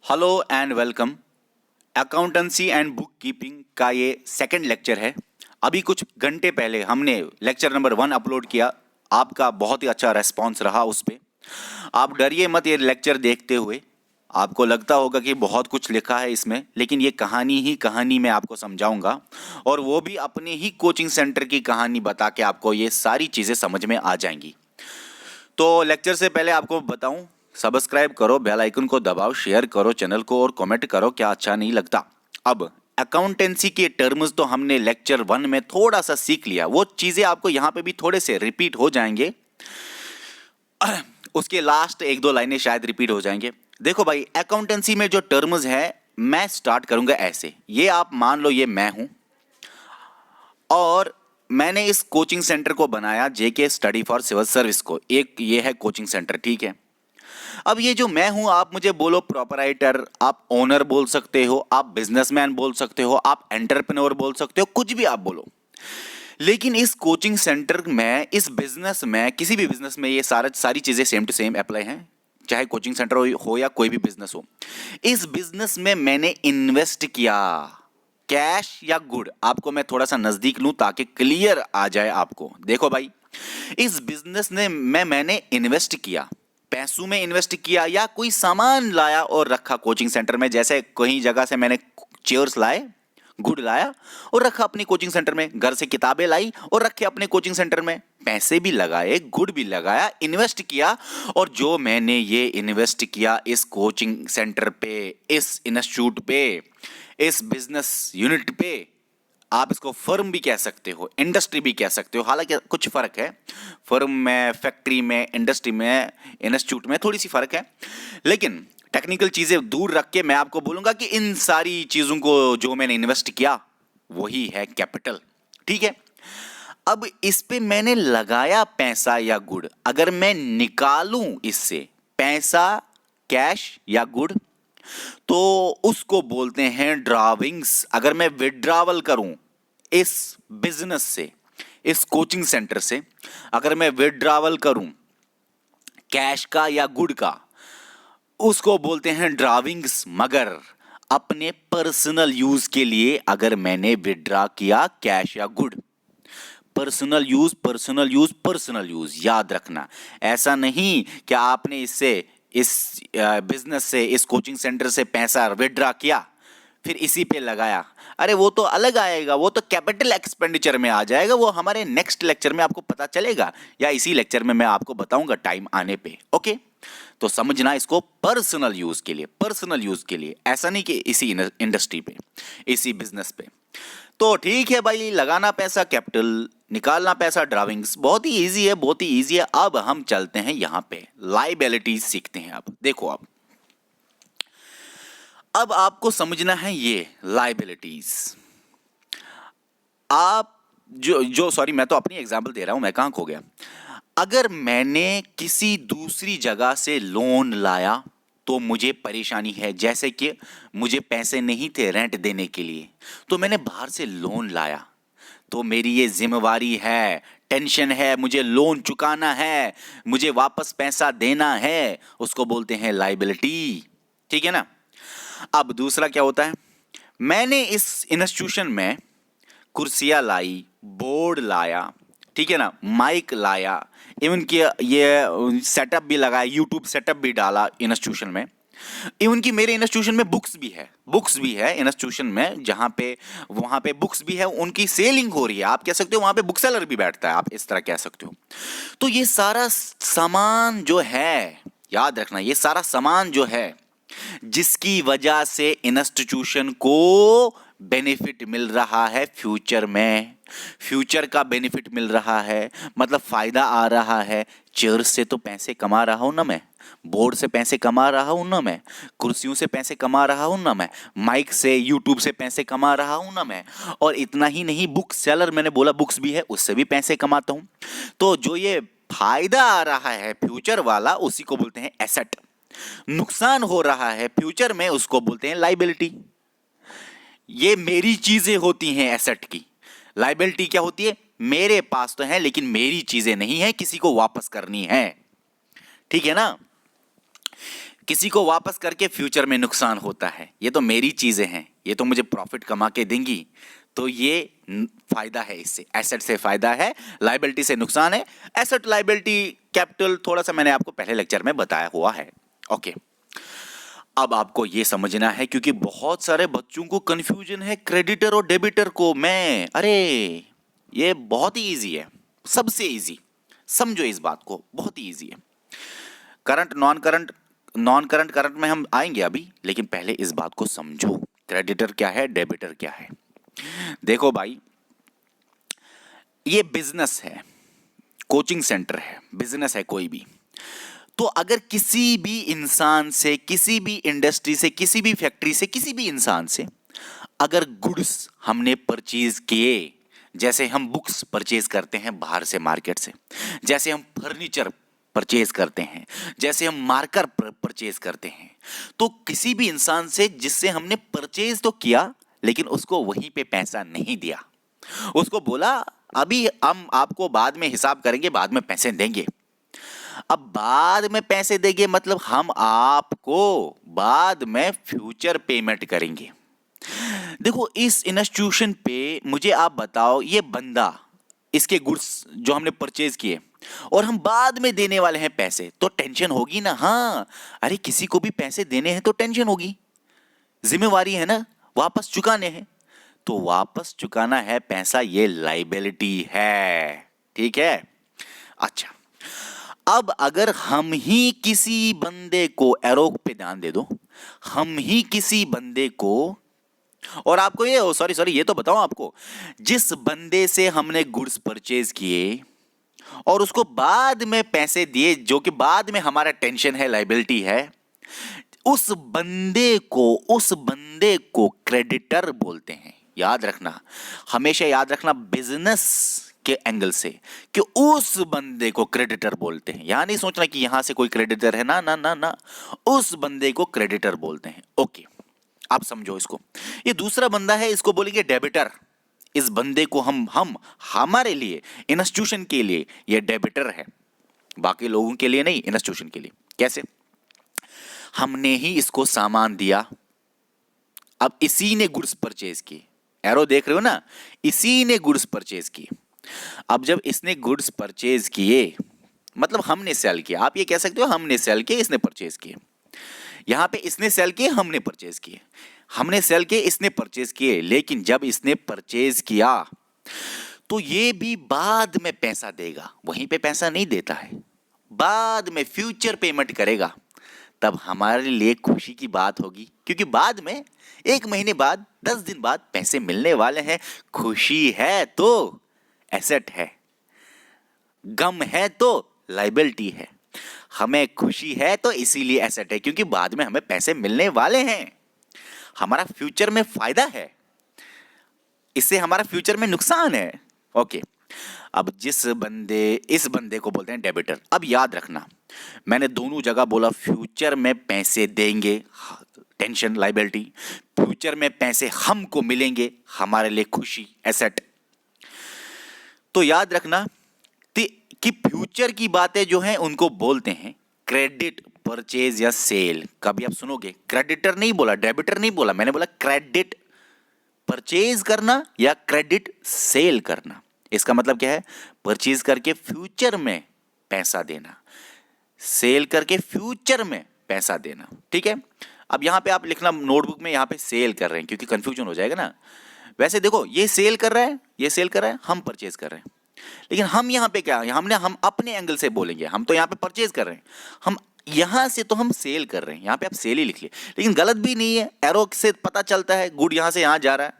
Hello and welcome. Accountancy and book keeping का ये second lecture है। अभी कुछ घंटे पहले हमने लेक्चर नंबर 1 अपलोड किया। आपका बहुत ही अच्छा रेस्पॉन्स रहा उस पे। आप डरिए मत ये लेक्चर देखते हुए। आपको लगता होगा कि बहुत कुछ लिखा है इसमें, लेकिन ये कहानी ही कहानी मैं आपको समझाऊंगा, और वो भी अपने ही कोचिंग सेंटर की कहानी बता के आपको ये सारी चीज़ें समझ में आ जाएंगी। तो लेक्चर से पहले आपको बताऊं, सब्सक्राइब करो, बेल आइकन को दबाओ, शेयर करो चैनल को और कमेंट करो क्या अच्छा नहीं लगता। अब अकाउंटेंसी के टर्म्स तो हमने लेक्चर 1 में थोड़ा सा सीख लिया, वो चीज़ें आपको यहाँ पे भी थोड़े से रिपीट हो जाएंगे। उसके लास्ट एक दो लाइनें शायद रिपीट हो जाएंगे। देखो भाई, अकाउंटेंसी में जो टर्म्स है मैं स्टार्ट करूंगा ऐसे। ये आप मान लो ये मैं हूं, और मैंने इस कोचिंग सेंटर को बनाया JK study for civil service को। एक ये है कोचिंग सेंटर, ठीक है। अब ये जो मैं हूं, आप मुझे बोलो प्रोपराइटर, आप ओनर बोल सकते हो, आप बिजनेसमैन बोल सकते हो, आप एंटरप्रेन्योर बोल सकते हो, कुछ भी आप बोलो। लेकिन इस कोचिंग सेंटर में, इस बिजनेस में, किसी भी बिजनेस में ये सारी चीजें सेम टू सेम अप्लाई हैं, चाहे कोचिंग सेंटर हो या कोई भी बिजनेस हो। इस बिजनेस में मैंने इन्वेस्ट किया, कैश या गुड, आपको मैं थोड़ा सा नजदीक लूं ताकि क्लियर आ जाए आपको। देखो भाई, इस बिजनेस ने मैंने इन्वेस्ट किया, पैसों में इन्वेस्ट किया या कोई सामान लाया और रखा कोचिंग सेंटर में। जैसे कहीं जगह से मैंने चेयर्स लाए, गुड लाया और रखा अपनी कोचिंग सेंटर में, घर से किताबें लाई और रखे अपने कोचिंग सेंटर में। पैसे भी लगाए, गुड भी लगाया, इन्वेस्ट किया। और जो मैंने ये इन्वेस्ट किया इस कोचिंग सेंटर पे, इस इंस्टीट्यूट पे, इस बिजनेस यूनिट पे, आप इसको फर्म भी कह सकते हो, इंडस्ट्री भी कह सकते हो, हालांकि कुछ फर्क है। फर्म में, फैक्ट्री में, इंडस्ट्री में, इंस्टीट्यूट में थोड़ी सी फर्क है। लेकिन टेक्निकल चीजें दूर रख के मैं आपको बोलूंगा कि इन सारी चीजों को जो मैंने इन्वेस्ट किया वही है कैपिटल, ठीक है। अब इस पे मैंने लगाया पैसा या गुड। अगर मैं निकालूं इससे पैसा, कैश या गुड, तो उसको बोलते हैं ड्राविंग्स। अगर मैं विड्रावल करूं इस बिजनेस से, इस कोचिंग सेंटर से, अगर मैं विड्रावल करूं कैश का या गुड का, उसको बोलते हैं ड्राविंग्स। मगर अपने पर्सनल यूज के लिए अगर मैंने विड्रा किया कैश या good, personal use, personal use, personal use, याद रखना। ऐसा नहीं कि आपने इससे, इस बिजनेस से, इस कोचिंग सेंटर से पैसा विड्रा किया फिर इसी पे लगाया। अरे वो तो अलग आएगा, वो तो कैपिटल एक्सपेंडिचर में आ जाएगा। वो हमारे नेक्स्ट लेक्चर में आपको पता चलेगा, या इसी लेक्चर में मैं आपको बताऊंगा टाइम आने पे। ओके, तो समझना इसको पर्सनल यूज के लिए, पर्सनल यूज के लिए, ऐसा नहीं कि इसी इंडस्ट्री पे, इसी बिजनेस पे। तो ठीक है भाई, लगाना पैसा कैपिटल, निकालना पैसा ड्राविंग्स, बहुत ही इजी है, बहुत ही इजी है। अब हम चलते हैं यहां पे लाइबिलिटीज सीखते हैं। अब देखो, अब आपको समझना है ये लाइबिलिटीज। आप जो जो सॉरी, मैं तो अपनी एग्जांपल दे रहा हूं, मैं कहां खो गया। अगर मैंने किसी दूसरी जगह से लोन लाया तो मुझे परेशानी है। जैसे कि मुझे पैसे नहीं थे रेंट देने के लिए, तो मैंने बाहर से लोन लाया, तो मेरी ये जिम्मेवारी है, टेंशन है, मुझे लोन चुकाना है, मुझे वापस पैसा देना है, उसको बोलते हैं लाइबिलिटी, ठीक है ना। अब दूसरा क्या होता है, मैंने इस इंस्टीट्यूशन में कुर्सियां लाई, बोर्ड लाया, ठीक है ना, माइक लाया, इवन कि ये सेटअप भी लगाया, यूट्यूब सेटअप भी डाला इंस्टीट्यूशन में। इवन कि मेरे इंस्टीट्यूशन में बुक्स भी है, बुक्स भी है इंस्टीट्यूशन में, जहां पे, वहां पे बुक्स भी है, उनकी सेलिंग हो रही है। आप कह सकते हो वहां पे बुक सेलर भी बैठता है, आप इस तरह कह सकते हो। तो ये सारा सामान जो है, याद रखना, ये सारा सामान जो है जिसकी वजह से इंस्टीट्यूशन को बेनिफिट मिल रहा है फ्यूचर में, फ्यूचर का बेनिफिट मिल रहा है, मतलब फायदा आ रहा है। चेयर से तो पैसे कमा रहा हूं ना मैं, बोर्ड से पैसे कमा रहा हूं ना मैं, कुर्सियों से पैसे कमा रहा हूं ना मैं, माइक से, यूट्यूब से पैसे कमा रहा हूं ना मैं। और इतना ही नहीं, बुक सेलर, मैंने बोला बुक्स भी है, उससे भी पैसे कमाता हूं। तो जो ये फायदा आ रहा है फ्यूचर वाला, उसी को बोलते हैं एसेट। नुकसान हो रहा है फ्यूचर में, उसको बोलते हैं लाइबिलिटी। ये मेरी चीजें होती हैं एसेट की। लाइबिलिटी क्या होती है, मेरे पास तो है लेकिन मेरी चीजें नहीं है, किसी को वापस करनी है, ठीक है ना। किसी को वापस करके फ्यूचर में नुकसान होता है। ये तो मेरी चीजें हैं, ये तो मुझे प्रॉफिट कमा के देंगी, तो ये फायदा है, इससे एसेट से फायदा है, लायबिलिटी से नुकसान है। एसेट लायबिलिटी कैपिटल थोड़ा सा मैंने आपको पहले लेक्चर में बताया हुआ है। ओके, अब आपको ये समझना है, क्योंकि बहुत सारे बच्चों को कंफ्यूजन है क्रेडिटर और डेबिटर को। अरे ये बहुत ही इजी है, सबसे इजी, समझो इस बात को, बहुत ही इजी है। करंट नॉन करंट करंट में हम आएंगे अभी, लेकिन पहले इस बात को समझो, क्रेडिटर क्या है, डेबिटर क्या है। देखो भाई, ये बिजनेस है, कोचिंग सेंटर है, बिजनेस है कोई भी। तो अगर किसी भी इंसान से, किसी भी इंडस्ट्री से, किसी भी फैक्ट्री से, किसी भी इंसान से अगर गुड्स हमने परचेज किए, जैसे हम बुक्स परचेज करते हैं बाहर से मार्केट से, जैसे हम फर्नीचर परचेज करते हैं, जैसे हम मार्कर परचेज करते हैं, तो किसी भी इंसान से जिससे हमने परचेज तो किया लेकिन उसको वहीं पे पैसा नहीं दिया, उसको बोला अभी हम आपको बाद में हिसाब करेंगे, बाद में पैसे देंगे। अब बाद में पैसे देंगे मतलब हम आपको बाद में फ्यूचर पेमेंट करेंगे। देखो इस इंस्टीट्यूशन पे मुझे आप बताओ, ये बंदा, इसके गुड्स जो हमने परचेज किए और हम बाद में देने वाले हैं पैसे, तो टेंशन होगी ना। हाँ, अरे किसी को भी पैसे देने हैं तो टेंशन होगी, जिम्मेवारी है ना, वापस चुकाने हैं, तो वापस चुकाना है पैसा, ये लायबिलिटी है, ठीक है। अच्छा, अब अगर हम ही किसी बंदे को, एरो पे ध्यान दे दो, हम ही किसी बंदे को, और आपको ये सॉरी ये तो बताओ आपको, जिस बंदे से हमने गुड्स परचेज किए और उसको बाद में पैसे दिए, जो कि बाद में हमारा टेंशन है, लायबिलिटी है, उस बंदे को क्रेडिटर बोलते हैं। याद रखना, हमेशा याद रखना, बिजनेस के एंगल से, कि उस बंदे को क्रेडिटर बोलते हैं। यहां नहीं सोचना कि यहां से कोई क्रेडिटर है, ना ना ना ना, उस बंदे को क्रेडिटर बोलते हैं। ओके, आप समझो इसको। ये दूसरा बंदा है, इसको बोलेंगे डेबिटर। इस बंदे को हम हमारे लिए, इंस्टीट्यूशन के लिए ये डेबिटर है, बाकी लोगों के लिए नहीं, इंस्टीट्यूशन के लिए। कैसे? हमने ही इसको सामान दिया, अब इसी ने गुड्स परचेज की, एरो देख रहे हो ना, इसी ने गुड्स परचेज की। अब जब इसने गुड्स परचेज किए मतलब हमने सेल किया, आप ये कह सकते हो हमने सेल किए, इसने परचेज किए। यहां पे इसने सेल किए, हमने परचेज किए, हमने सेल किए, इसने परचेज किए। लेकिन जब इसने परचेज किया तो ये भी बाद में पैसा देगा, वहीं पे पैसा नहीं देता है, बाद में फ्यूचर पेमेंट करेगा। तब हमारे लिए खुशी की बात होगी, क्योंकि बाद में 1 महीने बाद, 10 दिन बाद पैसे मिलने वाले हैं। खुशी है तो एसेट है, गम है तो लायबिलिटी है। हमें खुशी है तो इसीलिए एसेट है, क्योंकि बाद में हमें पैसे मिलने वाले हैं, हमारा फ्यूचर में फायदा है, इससे हमारा फ्यूचर में नुकसान है। ओके, अब इस बंदे को बोलते हैं डेबिटर। अब याद रखना, मैंने दोनों जगह बोला फ्यूचर में पैसे देंगे, टेंशन लायबिलिटी, फ्यूचर में पैसे हमको मिलेंगे, हमारे लिए खुशी एसेट। तो याद रखना कि फ्यूचर की बातें जो हैं उनको बोलते हैं क्रेडिट, परचेज या सेल। कभी आप सुनोगे क्रेडिटर नहीं बोला, डेबिटर नहीं बोला, मैंने बोला क्रेडिट परचेज करना या क्रेडिट सेल करना। इसका मतलब क्या है? परचेज करके फ्यूचर में पैसा देना, सेल करके फ्यूचर में पैसा देना, ठीक है। अब यहां पे आप लिखना नोटबुक में, यहां पे सेल कर रहे हैं, क्योंकि कंफ्यूजन हो जाएगा ना। वैसे देखो, ये सेल कर रहा है, ये सेल कर रहा है, हम परचेज कर रहे हैं। लेकिन हम यहाँ पे क्या, हम अपने एंगल से बोलेंगे, हम तो यहाँ पे परचेज कर रहे हैं, हम यहां से तो हम सेल कर रहे हैं, यहाँ पे आप सेल ही लिख लिए, लेकिन गलत भी नहीं है, एरो से पता चलता है गुड यहां से यहां जा रहा है,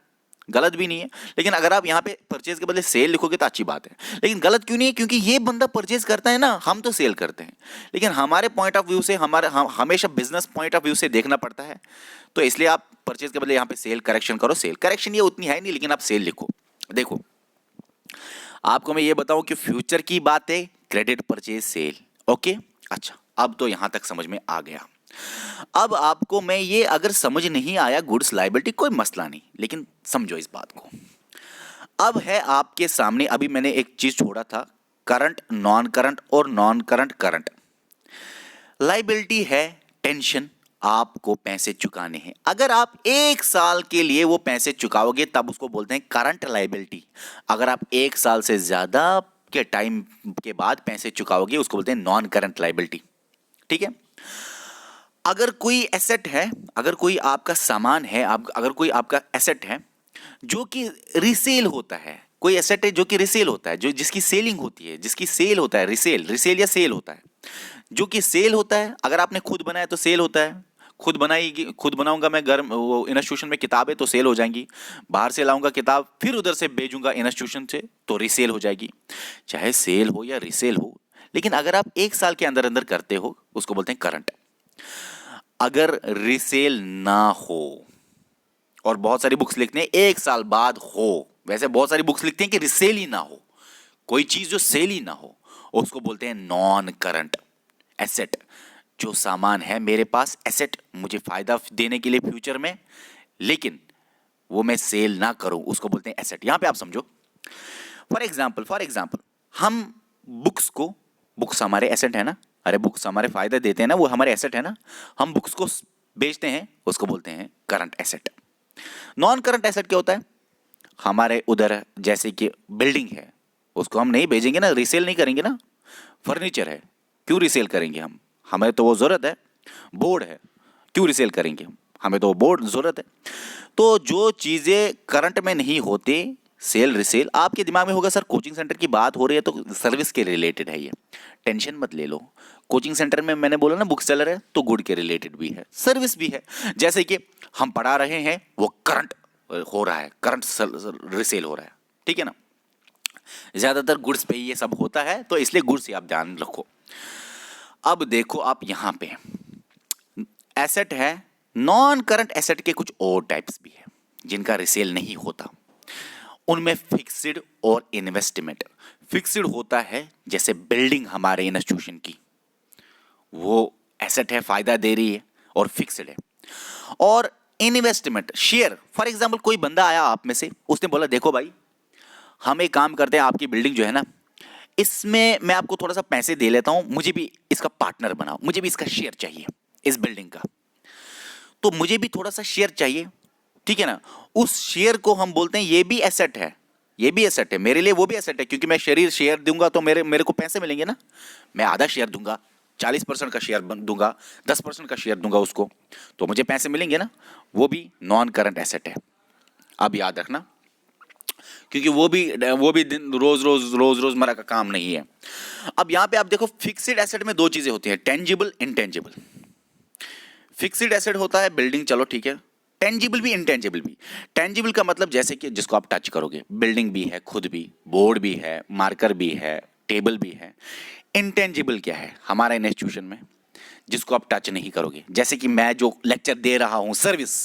गलत भी नहीं है। लेकिन अगर आप यहाँ पे परचेज के बदले सेल लिखोगे तो अच्छी बात है, लेकिन गलत क्यों नहीं है? क्योंकि ये बंदा परचेज करता है ना, हम तो सेल करते हैं। लेकिन हमारे पॉइंट ऑफ व्यू से, हमेशा बिजनेस पॉइंट ऑफ व्यू से देखना पड़ता है, तो इसलिए आप परचेज के बदले यहाँ पे सेल करेक्शन करो। सेल करेक्शन ये उतनी है नहीं, लेकिन आप सेल लिखो। देखो, आपको मैं ये बताऊं कि फ्यूचर की बात है, क्रेडिट, परचेज, सेल। ओके, अच्छा, अब तो यहां तक समझ में आ गया। अब आपको मैं ये, अगर समझ नहीं आया गुड्स लायबिलिटी, कोई मसला नहीं, लेकिन समझो इस बात को। अब है आपके सामने, अभी मैंने एक चीज छोड़ा था, करंट, नॉन करंट और नॉन करंट करंट। लायबिलिटी है टेंशन, आपको पैसे चुकाने हैं। अगर आप 1 साल के लिए वो पैसे चुकाओगे तब उसको बोलते हैं करंट लायबिलिटी। अगर आप 1 साल से ज्यादा के टाइम के बाद पैसे चुकाओगे उसको बोलते हैं नॉन करंट लायबिलिटी। ठीक है। अगर कोई एसेट है, अगर कोई आपका सामान है, अगर कोई आपका एसेट है जो कि रिसेल होता है, कोई एसेट है जो कि रिसेल होता है, जो जिसकी सेलिंग होती है, जिसकी सेल होता है, रिसेल या सेल होता है, जो कि सेल होता है। अगर आपने खुद बनाया तो सेल होता है, खुद बनाएगी, खुद बनाऊंगा मैं घर वो इंस्टीट्यूशन में किताबें तो सेल हो जाएंगी, बाहर से लाऊंगा किताब फिर उधर से भेजूंगा इंस्टीट्यूशन से तो रीसेल हो जाएगी। चाहे सेल हो या रीसेल हो, लेकिन अगर आप 1 साल के अंदर अंदर करते हो उसको बोलते हैं करंट। अगर रीसेल ना हो, और बहुत सारी बुक्स लिखते हैं 1 साल बाद हो, वैसे बहुत सारी बुक्स लिखते हैं कि रीसेल ही ना हो, कोई चीज जो सेल ही ना हो, उसको बोलते हैं नॉन करंट एसेट। जो सामान है मेरे पास एसेट, मुझे फायदा देने के लिए फ्यूचर में, लेकिन वो मैं सेल ना करूं, उसको बोलते हैं एसेट। यहां पे आप समझो, फॉर एग्जाम्पल हम बुक्स हमारे एसेट है ना, अरे बुक्स हमारे फायदा देते हैं ना, वो हमारे एसेट है ना, हम बुक्स को बेचते हैं, उसको बोलते हैं current asset. Non current asset क्या होता है? हमारे उधर जैसे कि बिल्डिंग है, उसको हम नहीं बेचेंगे ना, रीसेल नहीं करेंगे ना। फर्नीचर है, क्यों रीसेल करेंगे हम, हमें तो वो जरूरत है। बोर्ड है, क्यों रीसेल करेंगे हम, हमें तो वो बोर्ड जरूरत है। तो जो चीजें करंट में नहीं होते, सेल रिसेल, आपके दिमाग में होगा सर कोचिंग सेंटर की बात हो रही है तो सर्विस के रिलेटेड है ये, टेंशन मत ले लो। कोचिंग सेंटर में मैंने बोला ना बुक सेलर है तो गुड के रिलेटेड भी है, सर्विस भी है। जैसे कि हम पढ़ा रहे हैं वो करंट हो रहा है, करंट रिसेल हो रहा है, ठीक है ना। ज्यादातर गुड्स पे ये सब होता है तो इसलिए गुड्स ही आप ध्यान रखो। अब देखो आप यहां पे एसेट है, नॉन करंट एसेट के कुछ और टाइप्स भी है जिनका रिसेल नहीं होता। उनमें फिक्स्ड और इन्वेस्टमेंट। फिक्स्ड होता है जैसे बिल्डिंग हमारे इंस्टीट्यूशन की, वो एसेट है, फायदा दे रही है और फिक्स्ड है। और इन्वेस्टमेंट शेयर, फॉर एग्जांपल कोई बंदा आया आप में से, उसने बोला देखो भाई हम एक काम करते हैं, आपकी बिल्डिंग जो है ना इसमें मैं आपको थोड़ा सा पैसे दे लेता हूं, मुझे भी इसका पार्टनर बनाओ, मुझे भी इसका शेयर चाहिए इस बिल्डिंग का, तो मुझे भी थोड़ा सा शेयर चाहिए, ठीक है ना। उस शेयर को हम बोलते हैं ये भी एसेट है, ये भी एसेट है मेरे लिए, वो भी एसेट है, क्योंकि मैं शेयर दूंगा तो मेरे को पैसे मिलेंगे ना। मैं आधा शेयर दूंगा, 40% का शेयर दूंगा, 10% का शेयर दूंगा उसको, तो मुझे पैसे मिलेंगे ना। वो भी नॉन करंट एसेट है, अब याद रखना, क्योंकि वो भी दिन रोज मरा का काम नहीं है। अब यहां पे आप देखो फिक्स्ड एसेट में दो चीजें होती हैं, टेंजिबल, इनटेंजिबल। फिक्स्ड एसेट होता है बिल्डिंग, चलो ठीक है, टेंजिबल भी इनटेंजिबल भी। टेंजिबल का मतलब जैसे कि जिसको आप टच करोगे, बिल्डिंग भी है, खुद भी, बोर्ड भी है, मार्कर भी है, टेबल भी है। इनटेंजिबल क्या है हमारा इंस्टीट्यूशन में, जिसको आप टच नहीं करोगे, जैसे कि मैं जो लेक्चर दे रहा हूं सर्विस,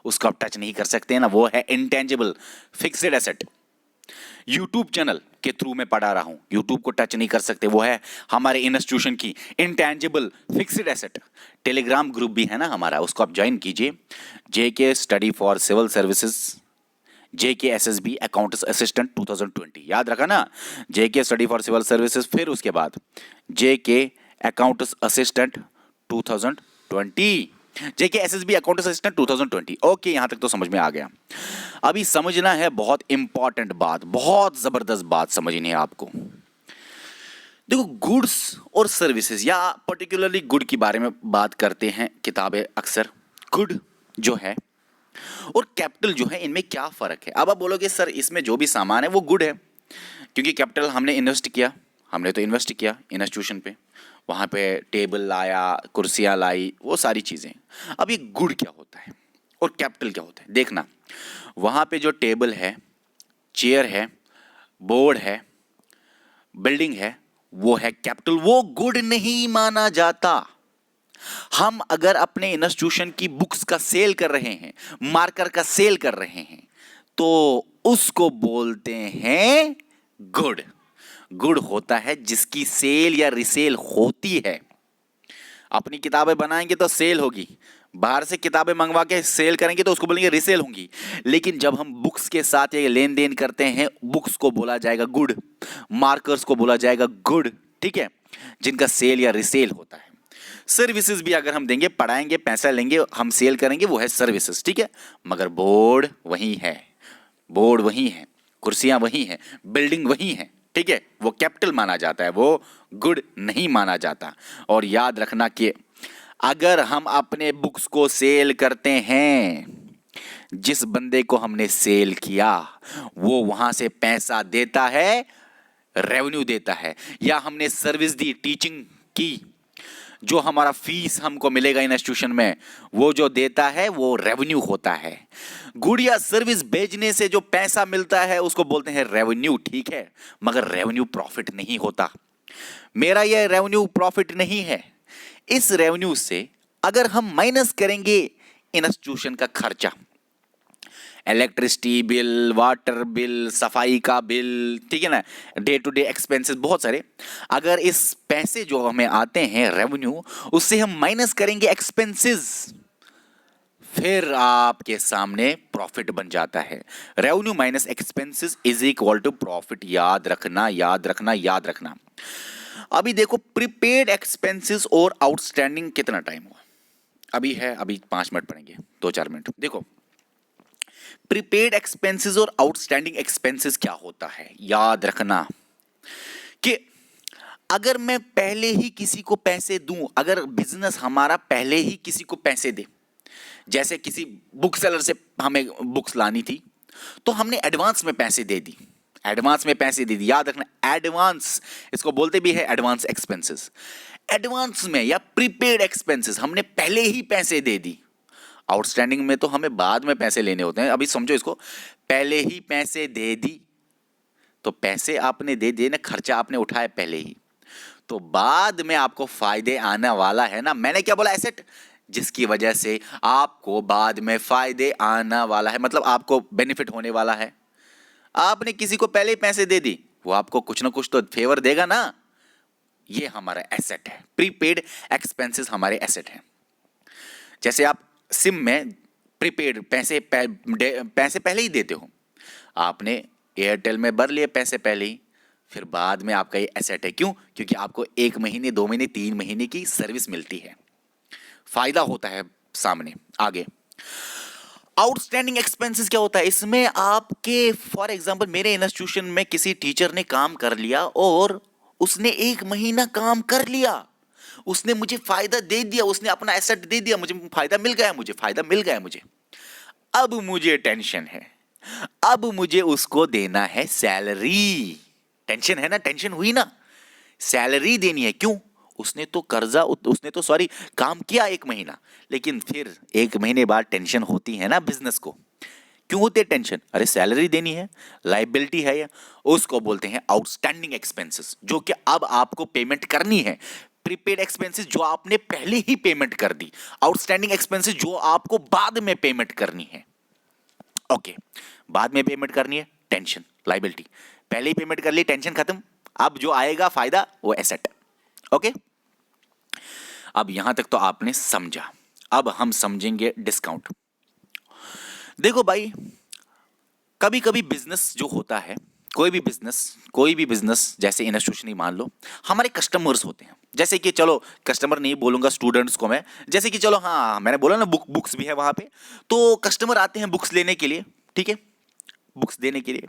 उसको आप टच नहीं कर सकते ना, वो है intangible fixed asset. YouTube channel के थ्रू मैं पढ़ा रहा हूं, यूट्यूब को टच नहीं कर सकते, वो है हमारे इंस्टीट्यूशन की intangible fixed asset. Telegram group भी है ना हमारा, उसको आप ज्वाइन कीजिए, JK study for civil services, JK SSB accounts assistant 2020, याद रखा ना, JK study for civil services, फिर उसके बाद JK accounts assistant 2020, JK SSB account assistant 2020। Okay, यहां तक तो समझ में आ गया। अभी समझना है बहुत इंपॉर्टेंट बात, बहुत जबरदस्त बात समझनी है आपको। देखो गुड्स और सर्विसेज, या पर्टिकुलरली गुड के बारे में बात करते हैं किताबें अक्सर। गुड जो है और कैपिटल जो है, इनमें क्या फर्क है। अब आप बोलोगे सर इसमें जो भी सामान है वो गुड है, क्योंकि कैपिटल हमने इन्वेस्ट किया, हमने तो इन्वेस्ट किया इंस्टीट्यूशन पे, वहाँ पे टेबल लाया, कुर्सियाँ लाई, वो सारी चीज़ें। अब ये गुड क्या होता है और कैपिटल क्या होता है, देखना। वहाँ पे जो टेबल है, चेयर है, बोर्ड है, बिल्डिंग है, वो है कैपिटल, वो गुड नहीं माना जाता। हम अगर अपने इंस्टीट्यूशन की बुक्स का सेल कर रहे हैं, मार्कर का सेल कर रहे हैं, तो उसको बोलते हैं गुड। गुड होता है जिसकी सेल या रिसेल होती है। अपनी किताबें बनाएंगे तो सेल होगी, बाहर से किताबें मंगवा के सेल करेंगे तो उसको बोलेंगे रिसेल होंगी। लेकिन जब हम बुक्स के साथ ये लेन देन करते हैं, बुक्स को बोला जाएगा गुड, मार्कर्स को बोला जाएगा गुड, ठीक है, जिनका सेल या रिसेल होता है। सर्विसेज भी अगर हम देंगे, पढ़ाएंगे, पैसा लेंगे, हम सेल करेंगे, वो है सर्विसेज, ठीक है। मगर बोर्ड वही है, बोर्ड वही है, कुर्सियां वही हैं, बिल्डिंग वही है, ठीक है। वो कैपिटल माना जाता है, वो गुड नहीं माना जाता। और याद रखना कि अगर हम अपने बुक्स को सेल करते हैं, जिस बंदे को हमने सेल किया वो वहां से पैसा देता है, रेवेन्यू देता है। या हमने सर्विस दी, टीचिंग की, जो हमारा फीस हमको मिलेगा इंस्टीट्यूशन में, वो जो देता है वो रेवेन्यू होता है। गुड या सर्विस बेचने से जो पैसा मिलता है उसको बोलते हैं रेवेन्यू, ठीक है। मगर रेवेन्यू प्रॉफिट नहीं होता। मेरा यह रेवेन्यू प्रॉफिट नहीं है। इस रेवेन्यू से अगर हम माइनस करेंगे इंस्टीट्यूशन का खर्चा, इलेक्ट्रिसिटी बिल, वाटर बिल, सफाई का बिल, ठीक है ना, डे टू डे एक्सपेंसेस बहुत सारे, अगर इस पैसे जो हमें आते हैं रेवेन्यू, उससे हम माइनस करेंगे एक्सपेंसेस, फिर आपके सामने प्रॉफिट बन जाता है। Revenue minus expenses is equal to profit. याद रखना, याद रखना, याद रखना। अभी देखो, प्रीपेड एक्सपेंसेस और आउटस्टैंडिंग कितना टाइम हुआ? अभी है, अभी 5 मिनट पड़ेंगे, 2-4 मिनट। देखो, प्रीपेड एक्सपेंसेस और आउटस्टैंडिंग एक्सपेंसेस क्या होता है, याद रखना कि अगर मैं पहले ही किसी को पैसे दूं, अगर बिजनेस हमारा पहले ही किसी को पैसे दे, जैसे किसी बुक सेलर से हमें बुक्स लानी थी तो हमने एडवांस में पैसे दे दी, एडवांस में पैसे दे दी। याद रखना, एडवांस, इसको बोलते भी है एडवांस एक्सपेंसेस। एडवांस में या प्रीपेड एक्सपेंसेस हमने पहले ही पैसे दे दी। आउटस्टैंडिंग में तो हमें बाद में पैसे लेने होते हैं। अभी समझो इसको, पहले ही पैसे दे दी, तो पैसे आपने दे दिए ना, खर्चा आपने उठाया पहले ही, तो बाद में आपको फायदे आने वाला है ना। मैंने क्या बोला? एसेट, जिसकी वजह से आपको बाद में फायदे आने वाला है, मतलब आपको बेनिफिट होने वाला है। आपने किसी को पहले ही पैसे दे दी, वो आपको कुछ ना कुछ तो फेवर देगा ना। ये हमारा एसेट है, प्रीपेड एक्सपेंसेस हमारे एसेट हैं। जैसे आप सिम में प्रीपेड पैसे पहले ही देते हो, आपने एयरटेल में भर लिए पैसे पहले ही, फिर बाद में आपका ये एसेट है। क्यों? क्योंकि आपको 1 महीने, 2 महीने, 3 महीने की सर्विस मिलती है, फायदा होता है सामने आगे। आउटस्टैंडिंग एक्सपेंसेस क्या होता है? इसमें आपके, फॉर एग्जांपल मेरे इंस्टीट्यूशन में किसी टीचर ने काम कर लिया और उसने 1 महीना काम कर लिया, उसने मुझे फायदा दे दिया, उसने अपना एसेट दे दिया, मुझे फायदा मिल गया, मुझे फायदा मिल गया मुझे। अब मुझे टेंशन है, अब मुझे उसको देना है सैलरी। टेंशन है ना, टेंशन हुई ना, सैलरी देनी है। क्यों? उसने तो कर्जा, उसने तो सॉरी काम किया 1 महीना, लेकिन फिर 1 महीने बाद टेंशन होती है ना बिजनेस को। क्यों होती है टेंशन? अरे सैलरी देनी है, लायबिलिटी है या, उसको बोलते हैं आउटस्टैंडिंग एक्सपेंसेस, जो कि अब आपको पेमेंट करनी है। प्रीपेड एक्सपेंसेस जो आपने पहले ही पेमेंट कर दी, आउटस्टैंडिंग एक्सपेंसेस जो आपको बाद में पेमेंट करनी है। ओके, बाद में पेमेंट करनी है, टेंशन, लायबिलिटी। पहले ही पेमेंट कर ली, टेंशन खत्म। अब जो आएगा फायदा वो एसेट। ओके, अब यहां तक तो आपने समझा। अब हम समझेंगे डिस्काउंट। देखो भाई, कभी कभी बिजनेस जो होता है, कोई भी बिजनेस जैसे इंस्टीट्यूशन ही मान लो, हमारे कस्टमर्स होते हैं। जैसे कि चलो, कस्टमर नहीं बोलूंगा, स्टूडेंट्स को मैं, जैसे कि चलो, हाँ मैंने बोला ना, बुक्स भी है वहां पे, तो कस्टमर आते हैं बुक्स लेने के लिए, ठीक है, बुक्स देने के लिए।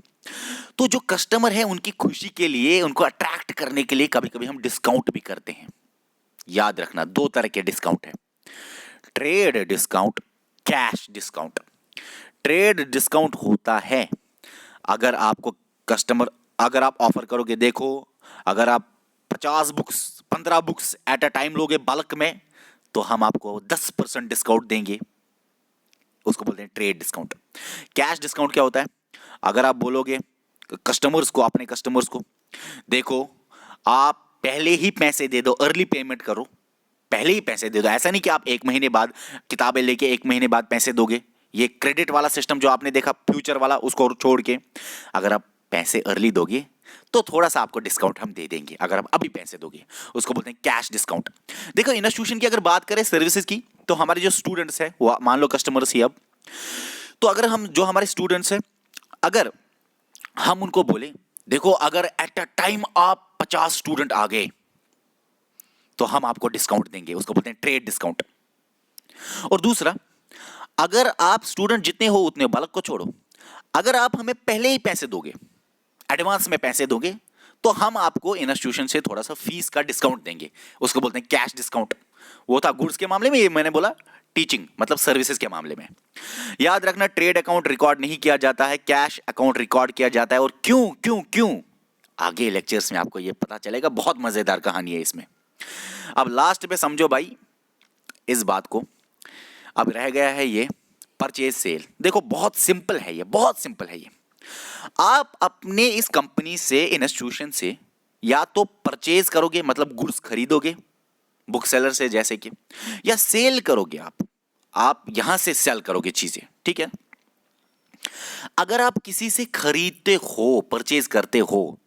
तो जो कस्टमर है उनकी खुशी के लिए, उनको अट्रैक्ट करने के लिए कभी कभी हम डिस्काउंट भी करते हैं। याद रखना, 2 तरह के डिस्काउंट है, trade discount, cash discount. Trade discount होता है अगर आपको कस्टमर, अगर आप ऑफर करोगे, देखो अगर आप 50 books, 15 books at a time लोगे बल्क में, तो हम आपको 10% डिस्काउंट देंगे, उसको बोलते हैं ट्रेड डिस्काउंट। कैश डिस्काउंट क्या होता है? अगर आप बोलोगे कस्टमर्स को, अपने कस्टमर्स को, देखो आप पहले ही पैसे दे दो, अर्ली पेमेंट करो, पहले ही पैसे दे दो। ऐसा नहीं कि आप 1 महीने बाद किताबें लेके 1 महीने बाद पैसे दोगे। ये क्रेडिट वाला सिस्टम जो आपने देखा, फ्यूचर वाला, उसको छोड़ के अगर आप पैसे अर्ली दोगे तो थोड़ा सा आपको डिस्काउंट हम दे देंगे। अगर आप अभी पैसे दोगे, उसको बोलते हैं कैश डिस्काउंट। देखो, इंस्टीट्यूशन की अगर बात करें सर्विसेज की, तो हमारे जो स्टूडेंट्स हैं, वो मान लो कस्टमर्स ही, अब तो अगर हम, जो हमारे स्टूडेंट्स हैं, अगर हम उनको बोले, देखो अगर एट अ टाइम आप 50 स्टूडेंट आ गए तो हम आपको डिस्काउंट देंगे, उसको बोलते हैं ट्रेड डिस्काउंट। और दूसरा, अगर आप स्टूडेंट जितने हो उतने, बालक को छोड़ो, अगर आप हमें पहले ही पैसे दोगे, एडवांस में पैसे दोगे, तो हम आपको इंस्टीट्यूशन से थोड़ा सा फीस का डिस्काउंट देंगे, उसको बोलते हैं कैश डिस्काउंट। वो था गुड्स के मामले में, ये मैंने बोला टीचिंग मतलब सर्विसेज के मामले में। याद रखना, ट्रेड अकाउंट रिकॉर्ड नहीं किया जाता है, कैश अकाउंट रिकॉर्ड किया जाता है। और क्यों क्यों क्यों, आगे लेक्चर्स में आपको ये पता चलेगा, बहुत मजेदार कहानी है इसमें। अब लास्ट पे समझो भाई इस बात को। अब रह गया है ये परचेज सेल। देखो बहुत सिंपल है ये, बहुत सिंपल है ये। आप अपने इस कंपनी से, इंस्टीट्यूशन से, या तो परचेज करोगे मतलब गुड्स खरीदोगे बुक सेलर से जैसे कि, या सेल करोगे आप यहां से सेल करोगे चीजें, ठीक है। अगर आप किसी से खरीदते हो, परचेज करते हो,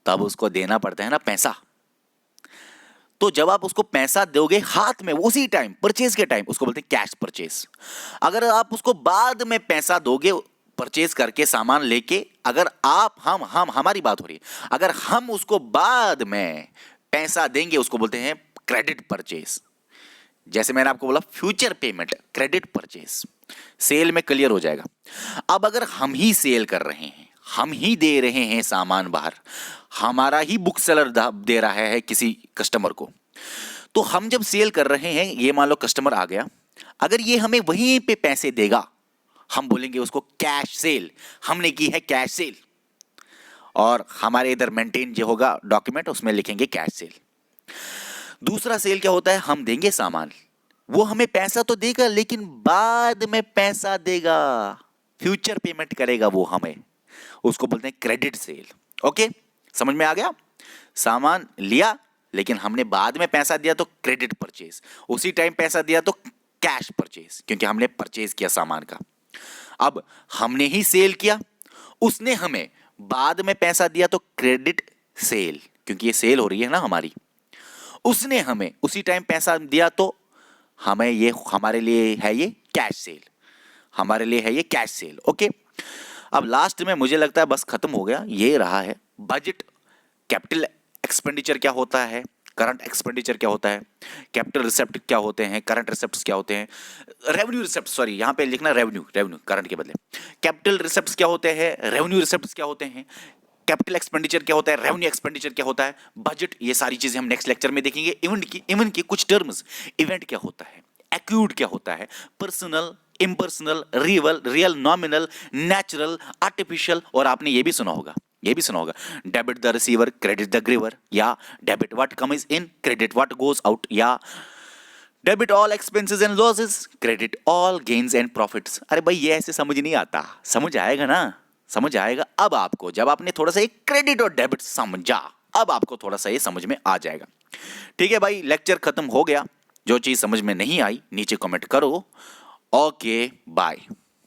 तब उसको देना पड़ता है ना पैसा। तो जब आप उसको पैसा दोगे हाथ में उसी टाइम, परचेज के टाइम, उसको बोलते हैं कैश परचेज। अगर आप उसको बाद में पैसा दोगे परचेज करके सामान लेके, अगर आप हम हमारी बात हो रही है, अगर हम उसको बाद में पैसा देंगे उसको बोलते हैं क्रेडिट परचेज। जैसे मैंने आपको बोला future payment, credit purchase. Sale में क्लियर हो जाएगा। अब अगर हम ही सेल कर रहे हैं, हम ही दे रहे हैं सामान बाहर, हमारा ही बुक सेलर दे रहा है किसी कस्टमर को, तो हम जब सेल कर रहे हैं, ये मान लो कस्टमर आ गया, अगर ये हमें वहीं पे पैसे देगा, हम बोलेंगे उसको कैश सेल, हमने की है कैश सेल। और हमारे इधर मेंटेन जो होगा डॉक्यूमेंट, उसमें लिखेंगे कैश सेल। दूसरा सेल क्या होता है, हम देंगे सामान, वो हमें पैसा तो देगा लेकिन बाद में पैसा देगा, फ्यूचर पेमेंट करेगा वो हमें, उसको बोलते हैं क्रेडिट सेल। ओके, समझ में आ गया। सामान लिया लेकिन हमने बाद में पैसा दिया तो क्रेडिट परचेज, उसी टाइम पैसा दिया तो कैश परचेज, क्योंकि हमने परचेज किया सामान का। अब हमने ही सेल किया, उसने हमें बाद में पैसा दिया तो क्रेडिट सेल, क्योंकि ये सेल हो रही है ना हमारी। उसने हमें उसी टाइम पैसा दिया तो हमें ये, हमारे लिए है ये कैश सेल, हमारे लिए है ये कैश सेल। ओके, अब लास्ट में मुझे लगता है बस खत्म हो गया, ये रहा है बजट। कैपिटल एक्सपेंडिचर क्या होता है, करंट एक्सपेंडिचर क्या होता है, कैपिटल रिसेप्ट क्या होते हैं, करंट रिसेप्ट्स क्या होते हैं, रेवेन्यू रिसेप्ट, सॉरी यहां पे लिखना रेवेन्यू करंट के बदले। कैपिटल रिसेप्ट्स क्या होते हैं, रेवेन्यू रिसेप्ट्स क्या होते हैं, कैपिटल एक्सपेंडिचर क्या होता है, रेवेन्यू एक्सपेंडिचर क्या होता है, बजट, ये सारी चीजें हम नेक्स्ट लेक्चर में देखेंगे। इवेंट की कुछ टर्म्स, इवेंट क्या होता है, एक्यूट क्या होता है, personal, impersonal, real, nominal, natural, artificial, और आपने ये भी सुना होगा debit the receiver, credit the giver, या debit what comes in, credit what goes out, या debit all expenses and losses, credit all gains and profits. अरे भाई ये ऐसे समझ नहीं आता, समझ आएगा ना, समझ आएगा अब आपको, जब आपने थोड़ा सा क्रेडिट और डेबिट समझा, अब आपको थोड़ा सा ये समझ में आ जाएगा। ठीक है भाई, लेक्चर खत्म हो गया। जो चीज समझ में नहीं आई नीचे कमेंट करो। Okay bye.